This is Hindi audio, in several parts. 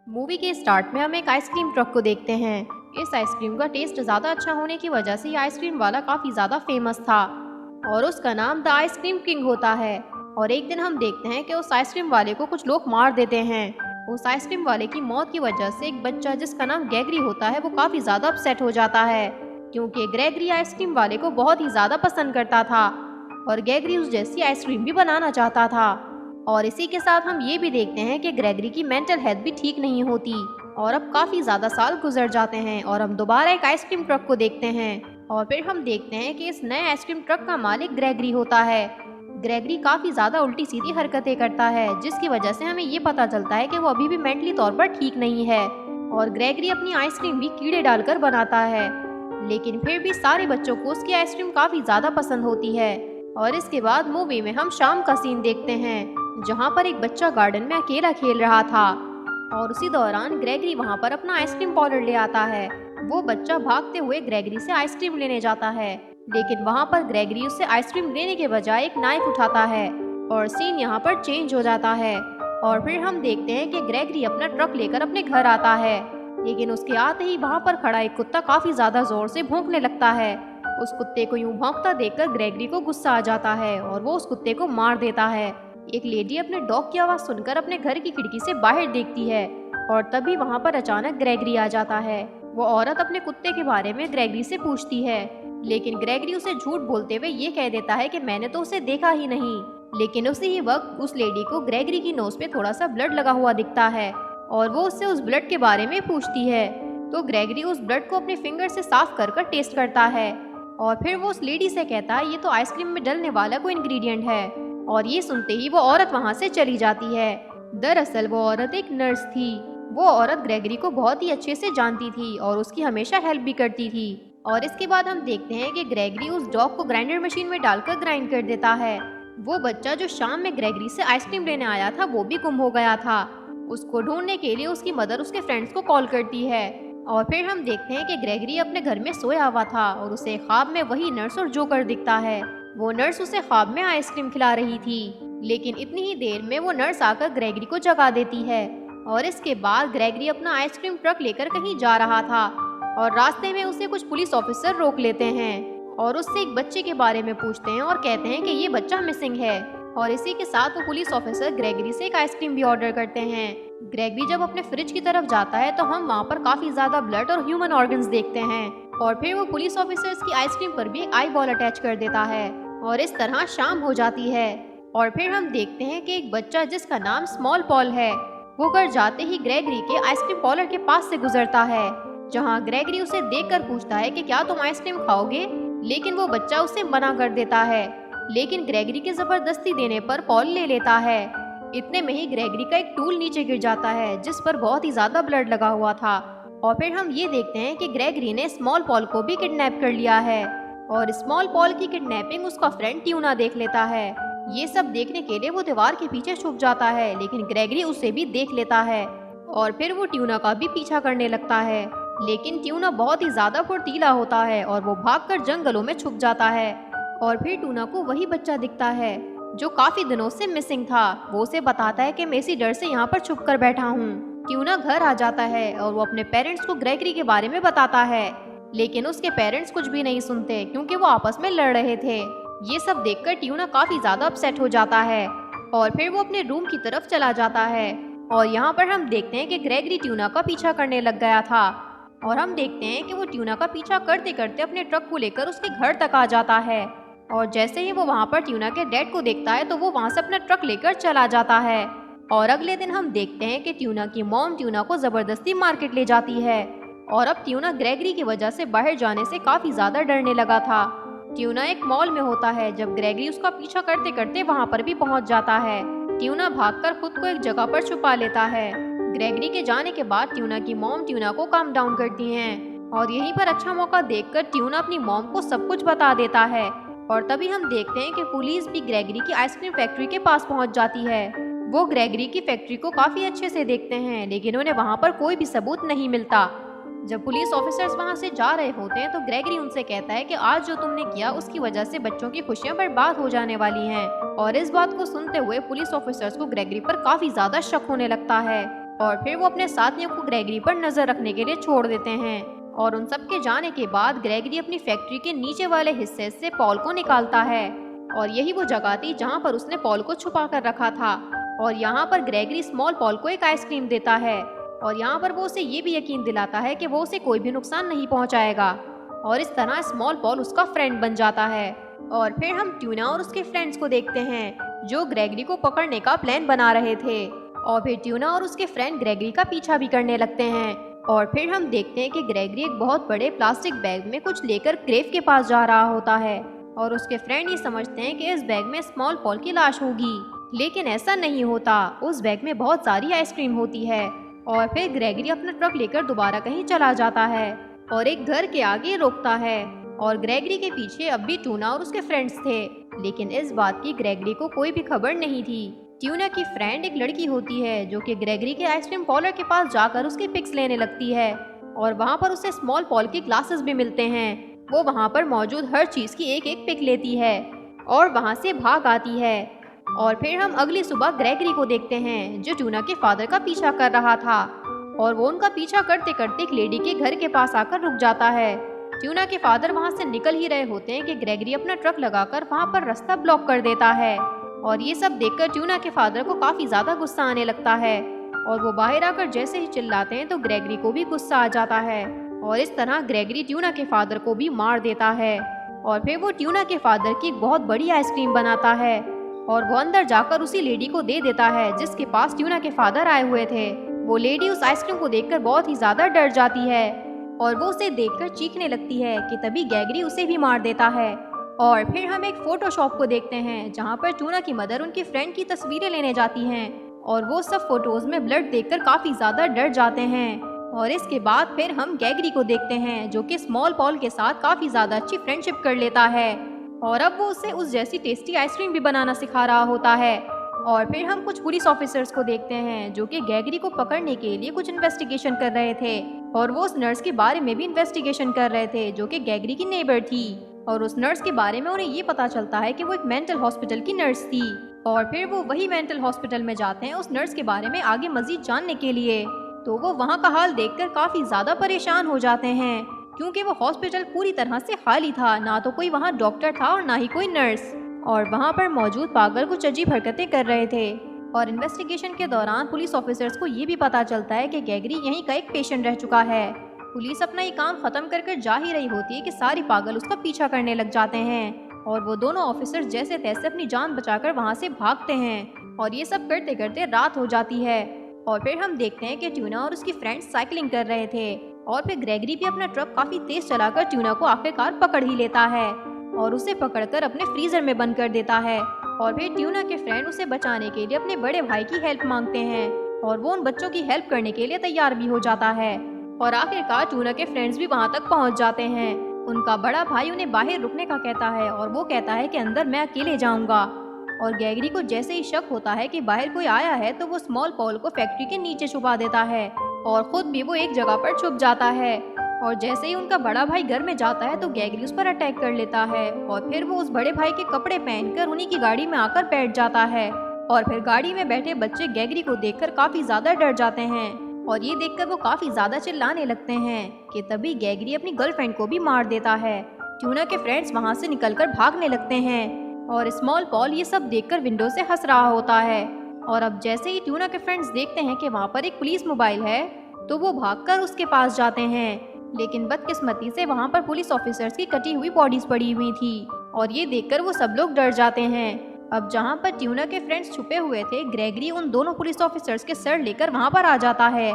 मूवी के स्टार्ट में हम एक आइसक्रीम ट्रक को देखते हैं। इस आइसक्रीम का टेस्ट ज़्यादा अच्छा होने की वजह से ये आइसक्रीम वाला काफ़ी ज़्यादा फेमस था और उसका नाम द आइसक्रीम किंग होता है। और एक दिन हम देखते हैं कि उस आइसक्रीम वाले को कुछ लोग मार देते हैं। उस आइसक्रीम वाले की मौत की वजह से एक बच्चा जिसका नाम ग्रेगरी होता है वो काफ़ी ज़्यादा अपसेट हो जाता है, क्योंकि ग्रेगरी आइसक्रीम वाले को बहुत ही ज़्यादा पसंद करता था और ग्रेगरी उस जैसी आइसक्रीम भी बनाना चाहता था। और इसी के साथ हम ये भी देखते हैं कि ग्रेगरी की मेंटल हेल्थ भी ठीक नहीं होती और अब काफ़ी ज़्यादा साल गुजर जाते हैं और हम दोबारा एक आइसक्रीम ट्रक को देखते हैं। और फिर हम देखते हैं कि इस नए आइसक्रीम ट्रक का मालिक ग्रेगरी होता है। ग्रेगरी काफ़ी ज़्यादा उल्टी सीधी हरकतें करता है, जिसकी वजह से हमें ये पता चलता है कि वो अभी भी मेंटली तौर पर ठीक नहीं है। और ग्रेगरी अपनी आइसक्रीम भी कीड़े डालकर बनाता है, लेकिन फिर भी सारे बच्चों को उसकी आइसक्रीम काफ़ी ज़्यादा पसंद होती है। और इसके बाद मूवी में हम शाम का सीन देखते हैं, जहाँ पर एक बच्चा गार्डन में अकेला खेल रहा था और उसी दौरान ग्रेगरी वहाँ पर अपना आइसक्रीम पार्लर ले आता है। वो बच्चा भागते हुए ग्रेगरी से आइसक्रीम लेने जाता है, लेकिन वहाँ पर ग्रेगरी उससे आइसक्रीम लेने के बजाय एक नाइफ उठाता है और सीन यहाँ पर चेंज हो जाता है। और फिर हम देखते हैं कि ग्रेगरी अपना ट्रक लेकर अपने घर आता है, लेकिन उसके आते ही वहाँ पर खड़ा एक कुत्ता काफ़ी ज़्यादा जोर से भौंकने लगता है। उस कुत्ते को यूं भौंकता देखकर ग्रेगरी को गुस्सा आ जाता है और वो उस कुत्ते को मार देता है। एक लेडी अपने डॉग की आवाज़ सुनकर अपने घर की खिड़की से बाहर देखती है और तभी वहाँ पर अचानक ग्रेगरी आ जाता है। वो औरत अपने कुत्ते के बारे में ग्रेगरी से पूछती है, लेकिन ग्रेगरी उसे झूठ बोलते हुए ये कह देता है कि मैंने तो उसे देखा ही नहीं। लेकिन उसी ही वक्त उस लेडी को ग्रेगरी की नोज पे थोड़ा सा ब्लड लगा हुआ दिखता है और वो उससे उस ब्लड के बारे में पूछती है। तो ग्रेगरी उस ब्लड को अपने फिंगर से साफ कर टेस्ट करता है और फिर वो उस लेडी से कहता है ये तो आइसक्रीम में डलने वाला कोई इंग्रेडिएंट है। और ये सुनते ही वो औरत वहाँ से चली जाती है। दरअसल वो औरत एक नर्स थी। वो औरत ग्रेगरी को बहुत ही अच्छे से जानती थी और उसकी हमेशा हेल्प भी करती थी। और इसके बाद हम देखते हैं कि ग्रेगरी उस डॉग को ग्राइंडर मशीन में डालकर ग्राइंड कर देता है। वो बच्चा जो शाम में ग्रेगरी से आइसक्रीम लेने आया था वो भी गुम हो गया था। उसको ढूंढने के लिए उसकी मदर उसके फ्रेंड्स को कॉल करती है। और फिर हम देखते हैं कि ग्रेगरी अपने घर में सोया हुआ था और उसे ख्वाब में वही नर्स और जोकर दिखता है। वो नर्स उसे ख्वाब में आइसक्रीम खिला रही थी, लेकिन इतनी ही देर में वो नर्स आकर ग्रेगरी को जगा देती है। और इसके बाद ग्रेगरी अपना आइसक्रीम ट्रक लेकर कहीं जा रहा था और रास्ते में उसे कुछ पुलिस ऑफिसर रोक लेते हैं और उससे एक बच्चे के बारे में पूछते हैं और कहते हैं कि ये बच्चा मिसिंग है। और इसी के साथ वो पुलिस ऑफिसर ग्रेगरी से एक आइसक्रीम भी ऑर्डर करते हैं। ग्रेगरी जब अपने फ्रिज की तरफ जाता है तो हम वहाँ पर काफी ज्यादा ब्लड और ह्यूमन ऑर्गन्स देखते हैं और फिर वो पुलिस ऑफिसर्स की आइसक्रीम पर भी एक आई बॉल अटैच कर देता है और इस तरह शाम हो जाती है। और फिर हम देखते हैं कि एक बच्चा जिसका नाम स्मॉल पॉल है वो घर जाते ही ग्रेगरी के आइसक्रीम पार्लर के पास से गुजरता है, जहाँ ग्रेगरी उसे देखकर पूछता है कि क्या तुम आइसक्रीम खाओगे, लेकिन वो बच्चा उसे मना कर देता है। लेकिन ग्रेगरी के जबरदस्ती देने पर पॉल ले लेता है। इतने में ही ग्रेगरी का एक टूल नीचे गिर जाता है जिस पर बहुत ही ज्यादा ब्लड लगा हुआ था। और फिर हम ये देखते हैं कि ग्रेगरी ने स्मॉल पॉल को भी किडनैप कर लिया है और स्मॉल पॉल की किडनैपिंग उसका फ्रेंड ट्यूना देख लेता है। ये सब देखने के लिए वो दीवार के पीछे छुप जाता है, लेकिन ग्रेगरी उसे भी देख लेता है और फिर वो ट्यूना का भी पीछा करने लगता है। लेकिन ट्यूना बहुत ही ज्यादा फुर्तीला होता है और वो भागकर जंगलों में छुप जाता है। और फिर ट्यूना को वही बच्चा दिखता है जो काफी दिनों से मिसिंग था। वो उसे बताता है कि मैं इसी डर से यहाँ पर छुप कर बैठा हूँ। ट्यूना घर आ जाता है और वो अपने पेरेंट्स को ग्रेगरी के बारे में बताता है, लेकिन उसके पेरेंट्स कुछ भी नहीं सुनते क्योंकि वो आपस में लड़ रहे थे। ये सब देखकर ट्यूना काफी ज्यादा अपसेट हो जाता है और फिर वो अपने रूम की तरफ चला जाता है। और यहाँ पर हम देखते हैं कि ग्रेगरी ट्यूना का पीछा करने लग गया था और हम देखते हैं कि वो ट्यूना का पीछा करते करते अपने ट्रक को लेकर उसके घर तक आ जाता है। और जैसे ही वो वहाँ पर ट्यूना के डैड को देखता है तो वो वहाँ से अपना ट्रक लेकर चला जाता है। और अगले दिन हम देखते हैं कि ट्यूना की मॉम ट्यूना को जबरदस्ती मार्केट ले जाती है और अब ट्यूना ग्रेगरी की वजह से बाहर जाने से काफी ज्यादा डरने लगा था। ट्यूना एक मॉल में होता है जब ग्रेगरी उसका पीछा करते करते वहाँ पर भी पहुँच जाता है। ट्यूना भागकर खुद को एक जगह पर छुपा लेता है। ग्रेगरी के जाने के बाद ट्यूना की मॉम ट्यूना को काम डाउन करती हैं और यहीं पर अच्छा मौका देखकर ट्यूना अपनी मॉम को सब कुछ बता देता है। और तभी हम देखते हैं कि पुलिस भी ग्रेगरी की आइसक्रीम फैक्ट्री के पास पहुंच जाती है। वो ग्रेगरी की फैक्ट्री को काफी अच्छे से देखते हैं, लेकिन उन्हें वहां पर कोई भी सबूत नहीं मिलता। जब पुलिस ऑफिसर्स वहां से जा रहे होते हैं तो ग्रेगरी उनसे कहता है कि आज जो तुमने किया उसकी वजह से बच्चों की खुशियां बर्बाद हो जाने वाली हैं। और इस बात को सुनते हुए पुलिस ऑफिसर्स को ग्रेगरी पर काफी ज्यादा शक होने लगता है और फिर वो अपने साथियों को ग्रेगरी पर नजर रखने के लिए छोड़ देते हैं। और उन सब के जाने के बाद ग्रेगरी अपनी फैक्ट्री के नीचे वाले हिस्से से पॉल को निकालता है। और यही वो जगह थी जहाँ पर उसने पॉल को छुपा कर रखा था। और यहाँ पर ग्रेगरी स्मॉल पॉल को एक आइसक्रीम देता है और यहाँ पर वो उसे ये भी यकीन दिलाता है कि वो उसे कोई भी नुकसान नहीं पहुँचाएगा। और इस तरह स्मॉल पॉल उसका फ्रेंड बन जाता है। और फिर हम ट्यूना और उसके फ्रेंड्स को देखते हैं जो ग्रेगरी को पकड़ने का प्लान बना रहे थे। और फिर ट्यूना और उसके फ्रेंड ग्रेगरी का पीछा भी करने लगते हैं। और फिर हम देखते हैं कि ग्रेगरी एक बहुत बड़े प्लास्टिक बैग में कुछ लेकर क्रेव के पास जा रहा होता है। और उसके फ्रेंड ये समझते हैं कि इस बैग में स्मॉल पॉल की लाश होगी, लेकिन ऐसा नहीं होता। उस बैग में बहुत सारी आइसक्रीम होती है। और फिर ग्रेगरी अपना ट्रक लेकर दोबारा कहीं चला जाता है और एक घर के आगे रोकता है। और ग्रेगरी के पीछे अब भी ट्यूना और उसके फ्रेंड्स थे, लेकिन इस बात की ग्रेगरी को कोई भी खबर नहीं थी। ट्यूना की फ्रेंड एक लड़की होती है जो कि ग्रेगरी के आइसक्रीम पार्लर के पास जाकर उसके पिक्स लेने लगती है। और वहाँ पर उसे स्मॉल पॉल के ग्लासेस भी मिलते हैं। वो वहाँ पर मौजूद हर चीज़ की एक एक पिक लेती है और वहाँ से भाग आती है। और फिर हम अगली सुबह ग्रेगरी को देखते हैं जो ट्यूना के फादर का पीछा कर रहा था। और वो उनका पीछा करते करते एक लेडी के घर के पास आकर रुक जाता है। ट्यूना के फादर वहाँ से निकल ही रहे होते हैं कि ग्रेगरी अपना ट्रक लगाकर वहाँ पर रास्ता ब्लॉक कर देता है। और ये सब देखकर ट्यूना के फादर को काफी ज्यादा गुस्सा आने लगता है। और वो बाहर आकर जैसे ही चिल्लाते हैं तो ग्रेगरी को भी गुस्सा आ जाता है। और इस तरह ग्रेगरी ट्यूना के फादर को भी मार देता है। और फिर वो ट्यूना के फादर की एक बहुत बड़ी आइसक्रीम बनाता है और वो अंदर जाकर उसी लेडी को दे देता है जिसके पास ट्यूना के फादर आए हुए थे। वो लेडी उस आइसक्रीम को देखकर बहुत ही ज्यादा डर जाती है और वो उसे देखकर चीखने लगती है कि तभी ग्रेगरी उसे भी मार देता है। और फिर हम एक फोटोशॉप को देखते हैं जहाँ पर ट्यूना की मदर उनकी फ्रेंड की तस्वीरें लेने जाती हैं और वो सब फोटोज में ब्लड देखकर काफी ज्यादा डर जाते हैं। और इसके बाद फिर हम ग्रेगरी को देखते हैं जो कि स्मॉल पॉल के साथ काफी ज्यादा अच्छी फ्रेंडशिप कर लेता है और अब वो उसे उस जैसी टेस्टी आइसक्रीम भी बनाना सिखा रहा होता है। और फिर हम कुछ पुलिस ऑफिसर्स को देखते हैं जो कि ग्रेगरी को पकड़ने के लिए कुछ इन्वेस्टिगेशन कर रहे थे और वो उस नर्स के बारे में भी इन्वेस्टिगेशन कर रहे थे जो कि ग्रेगरी की नेबर थी। और उस नर्स के बारे में उन्हें ये पता चलता है कि वो एक मेंटल हॉस्पिटल की नर्स थी। और फिर वो वही मेंटल हॉस्पिटल में जाते हैं उस नर्स के बारे में आगे मजीद जानने के लिए। तो वो वहाँ का हाल देखकर काफी ज्यादा परेशान हो जाते हैं क्योंकि वो हॉस्पिटल पूरी तरह से खाली था, ना तो कोई वहाँ डॉक्टर था और ना ही कोई नर्स। और वहाँ पर मौजूद पागल कुछ अजीब हरकतें कर रहे थे। और इन्वेस्टिगेशन के दौरान पुलिस ऑफिसर्स को ये भी पता चलता है कि ग्रेगरी यहीं का एक पेशेंट रह चुका है। पुलिस अपना ये काम खत्म कर जा ही रही होती है कि सारी पागल उसका पीछा करने लग जाते हैं और वो दोनों ऑफिसर्स जैसे तैसे अपनी जान बचाकर वहाँ से भागते हैं। और ये सब करते करते रात हो जाती है। और फिर हम देखते हैं कि ट्यूना और उसकी फ्रेंड्स साइकिलिंग कर रहे थे और फिर ग्रेगरी भी अपना ट्रक काफी तेज चलाकर ट्यूना को आखिरकार पकड़ ही लेता है और उसे पकड़कर अपने फ्रीजर में बंद कर देता है। और फिर ट्यूना के फ्रेंड उसे बचाने के लिए अपने बड़े भाई की हेल्प मांगते हैं और वो उन बच्चों की हेल्प करने के लिए तैयार भी हो जाता है। और आखिरकार ट्यूना के फ्रेंड्स भी वहाँ तक पहुँच जाते हैं। उनका बड़ा भाई उन्हें बाहर रुकने का कहता है और वो कहता है कि अंदर मैं अकेले जाऊंगा। और ग्रेगरी को जैसे ही शक होता है कि बाहर कोई आया है तो वो स्मॉल पॉल को फैक्ट्री के नीचे छुपा देता है और खुद भी वो एक जगह पर छुप जाता है। और जैसे ही उनका बड़ा भाई घर में जाता है तो ग्रेगरी उस पर अटैक कर लेता है और फिर वो उस बड़े भाई के कपड़े पहनकर उन्हीं की गाड़ी में आकर बैठ जाता है। और फिर गाड़ी में बैठे बच्चे ग्रेगरी को देखकर काफी ज्यादा डर जाते हैं और ये देखकर वो काफी ज्यादा चिल्लाने लगते हैं कि तभी ग्रेगरी अपनी गर्लफ्रेंड को भी मार देता है। ट्यूना के फ्रेंड्स वहाँ से निकलकर भागने लगते हैं और स्मॉल पॉल ये सब देखकर विंडो से हंस रहा होता है। और अब जैसे ही ट्यूना के फ्रेंड्स देखते हैं कि वहाँ पर एक पुलिस मोबाइल है तो वो भागकर उसके पास जाते हैं, लेकिन बदकिस्मती से वहाँ पर पुलिस ऑफिसर्स की कटी हुई बॉडीज पड़ी हुई थी और ये देखकर वो सब लोग डर जाते हैं। अब जहाँ पर ट्यूना के फ्रेंड्स छुपे हुए थे ग्रेगरी उन दोनों पुलिस ऑफिसर्स के सर लेकर वहाँ पर आ जाता है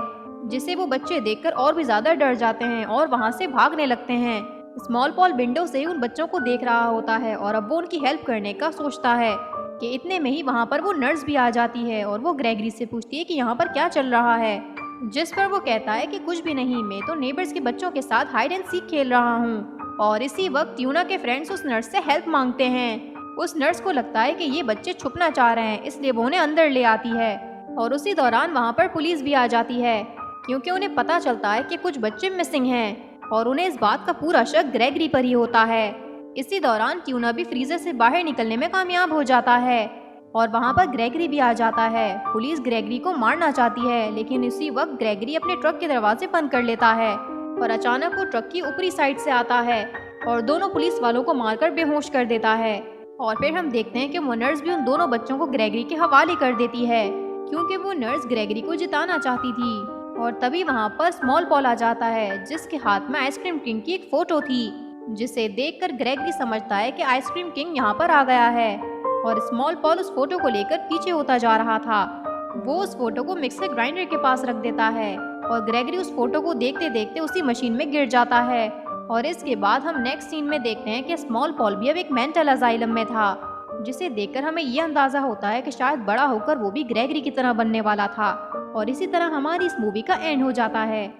जिसे वो बच्चे देखकर और भी ज्यादा डर जाते हैं और वहाँ से भागने लगते हैं। स्मॉल पॉल विंडो से उन बच्चों को देख रहा होता है और अब वो उनकी हेल्प करने का सोचता है कि इतने में ही वहाँ पर वो नर्स भी आ जाती है और वो ग्रेगरी से पूछती है कि यहाँ पर क्या चल रहा है, जिस पर वो कहता है कि कुछ भी नहीं, मैं तो नेबर्स के बच्चों के साथ हाइड एंड सीक खेल रहा हूँ। और इसी वक्त ट्यूना के फ्रेंड्स उस नर्स से हेल्प मांगते हैं। उस नर्स को लगता है कि ये बच्चे छुपना चाह रहे हैं इसलिए वो उन्हें अंदर ले आती है और उसी दौरान वहाँ पर पुलिस भी आ जाती है क्योंकि उन्हें पता चलता है कि कुछ बच्चे मिसिंग हैं और उन्हें इस बात का पूरा शक ग्रेगरी पर ही होता है। इसी दौरान ट्यूना भी फ्रीजर से बाहर निकलने में कामयाब हो जाता है और वहाँ पर ग्रेगरी भी आ जाता है। पुलिस ग्रेगरी को मारना चाहती है, लेकिन इसी वक्त ग्रेगरी अपने ट्रक के दरवाजे बंद कर लेता है और अचानक वो ट्रक की ऊपरी साइड से आता है और दोनों पुलिस वालों को मारकर बेहोश कर देता है। और फिर हम देखते हैं कि वो नर्स भी उन दोनों बच्चों को ग्रेगरी के हवाले कर देती है, क्योंकि वो नर्स ग्रेगरी को जिताना चाहती थी। और तभी वहाँ पर स्मॉल पॉल आ जाता है, जिसके हाथ में आइसक्रीम किंग की एक फोटो थी, जिसे देखकर ग्रेगरी समझता है कि आइसक्रीम किंग यहाँ पर आ गया है। और स्मॉल पॉल उस फोटो को लेकर पीछे होता जा रहा था। वो उस फोटो को मिक्सर ग्राइंडर के पास रख देता है और ग्रेगरी उस फोटो को देखते देखते उसी मशीन में गिर जाता है। और इसके बाद हम नेक्स्ट सीन में देखते हैं कि स्मॉल पॉल भी अब एक मेंटल असाइलम में था, जिसे देखकर हमें ये अंदाजा होता है कि शायद बड़ा होकर वो भी ग्रेगरी की तरह बनने वाला था। और इसी तरह हमारी इस मूवी का एंड हो जाता है।